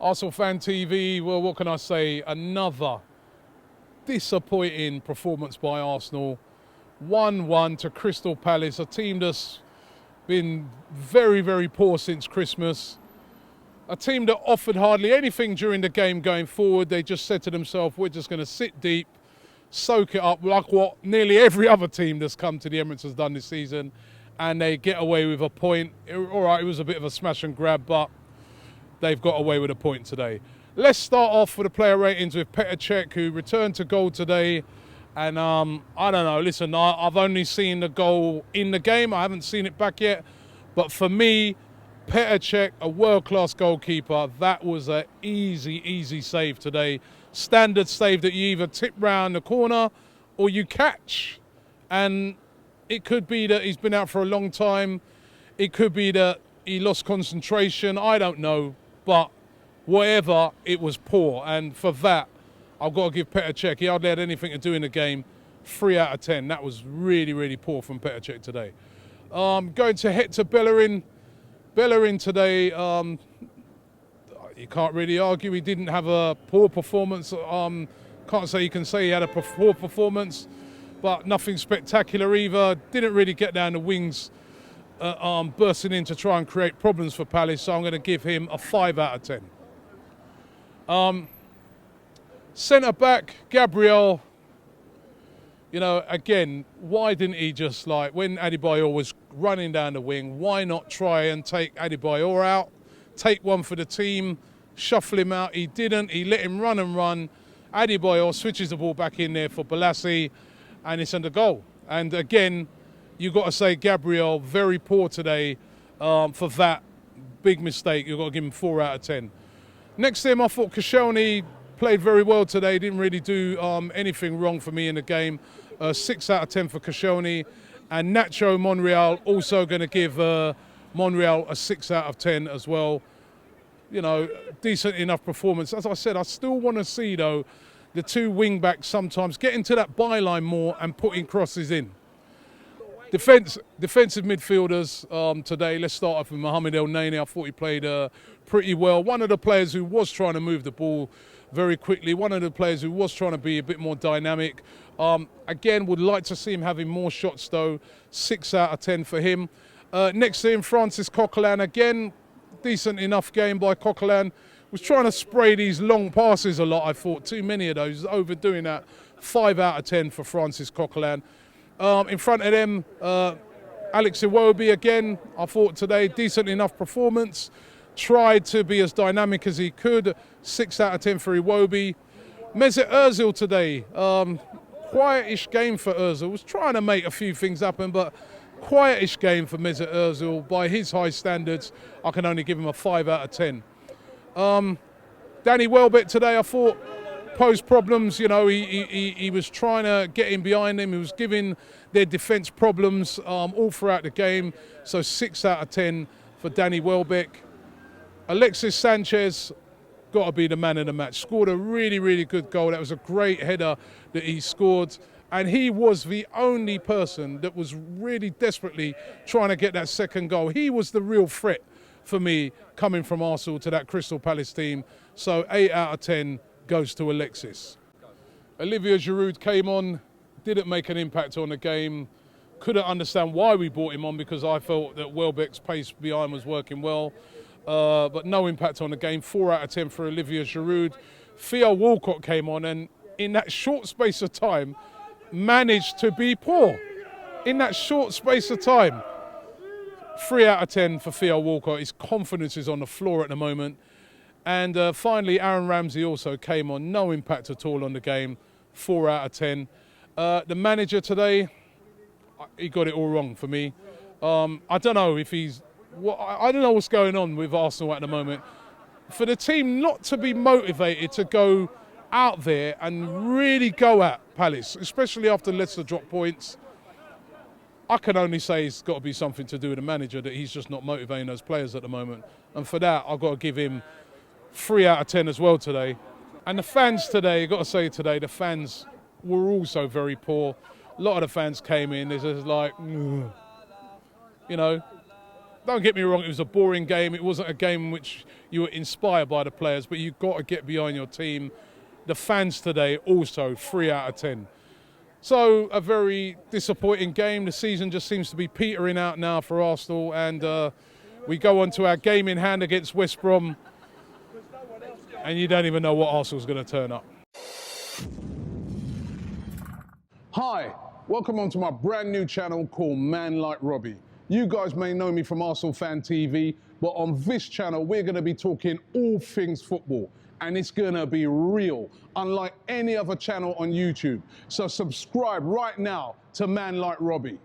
Arsenal Fan TV, well, what can I say? Another disappointing performance by Arsenal. 1-1 to Crystal Palace, a team that's been very, very poor since Christmas. A team that offered hardly anything during the game going forward. They just said to themselves, we're just going to sit deep, soak it up, like what nearly every other team that's come to the Emirates has done this season, and they get away with a point. All right, it was a bit of a smash and grab, but they've got away with a point today. Let's start off with the player ratings with Cech, who returned to goal today. And I don't know, listen, I've only seen the goal in the game. I haven't seen it back yet. But for me, Cech, a world-class goalkeeper, that was an easy save today. Standard save that you either tip round the corner or you catch. And it could be that he's been out for a long time. It could be that he lost concentration. I don't know. But whatever, it was poor. And for that, I've got to give Cech, he hardly had anything to do in the game, 3 out of 10. That was really poor from Cech today. Going to Hector Bellerin. Bellerin today, you can't really argue. He didn't have a poor performance. Can't say you can say he had a poor performance, but nothing spectacular either. Didn't really get down the wings, bursting in to try and create problems for Palace, so I'm going to give him a 5 out of 10. Centre back, Gabriel, you know, again, why didn't he just, like, when Adebayor was running down the wing, why not try and take Adebayor out, take one for the team, shuffle him out? He didn't. He let him run and run. Adebayor switches the ball back in there for Balassi, and it's under goal. And again, you've got to say Gabriel, very poor today for that big mistake. You've got to give him 4 out of 10. Next to him, I thought Koscielny played very well today. Didn't really do anything wrong for me in the game. 6 out of 10 for Koscielny. And Nacho Monreal, also going to give Monreal a 6 out of 10 as well. You know, decent enough performance. As I said, I still want to see, though, the two wing-backs sometimes get into that byline more and putting crosses in. Defensive midfielders today. Let's start off with Mohamed El Neni. I thought he played pretty well. One of the players who was trying to move the ball very quickly. One of the players who was trying to be a bit more dynamic. Again, would like to see him having more shots, though. 6 out of 10 for him. Next to him, Francis Coquelin. Again, decent enough game by Coquelin. Was trying to spray these long passes a lot, I thought. Too many of those. Overdoing that. 5 out of 10 for Francis Coquelin. In front of them, Alex Iwobi again. I thought today, decent enough performance. Tried to be as dynamic as he could. 6 out of 10 for Iwobi. Mesut Ozil today. Quietish game for Ozil. Was trying to make a few things happen, but quietish game for Mesut Ozil. By his high standards, I can only give him a 5 out of 10. Danny Welbeck today, I thought, posed problems. You know, he was trying to get in behind him. He was giving their defence problems all throughout the game. So 6 out of 10 for Danny Welbeck. Alexis Sanchez, got to be the man of the match. Scored a really good goal. That was a great header that he scored. And he was the only person that was really desperately trying to get that second goal. He was the real threat for me coming from Arsenal to that Crystal Palace team. So 8 out of 10 goes to Alexis. Olivier Giroud came on, didn't make an impact on the game. Couldn't understand why we brought him on, because I felt that Welbeck's pace behind was working well. But no impact on the game. 4 out of 10 for Olivier Giroud. Theo Walcott came on and in that short space of time managed to be poor. In that short space of time. 3 out of 10 for Theo Walcott. His confidence is on the floor at the moment. And finally, Aaron Ramsey also came on. No impact at all on the game. 4 out of 10. The manager today, he got it all wrong for me. I don't know if he's... I don't know what's going on with Arsenal at the moment. For the team not to be motivated to go out there and really go at Palace, especially after Leicester dropped points, I can only say it's got to be something to do with the manager, that he's just not motivating those players at the moment. And for that, I've got to give him 3 out of 10 as well today. And the fans today, I've got to say today, the fans were also very poor. A lot of the fans came in, they're just like, you know, don't get me wrong, it was a boring game. It wasn't a game in which you were inspired by the players, but you've got to get behind your team. The fans today also 3 out of 10. So a very disappointing game. The season just seems to be petering out now for Arsenal, and we go on to our game in hand against West Brom, and you don't even know what Arsenal's going to turn up. Hi, welcome on to my brand new channel called Man Like Robbie. You guys may know me from Arsenal Fan TV, but on this channel we're going to be talking all things football, and it's going to be real, unlike any other channel on YouTube. So subscribe right now to Man Like Robbie.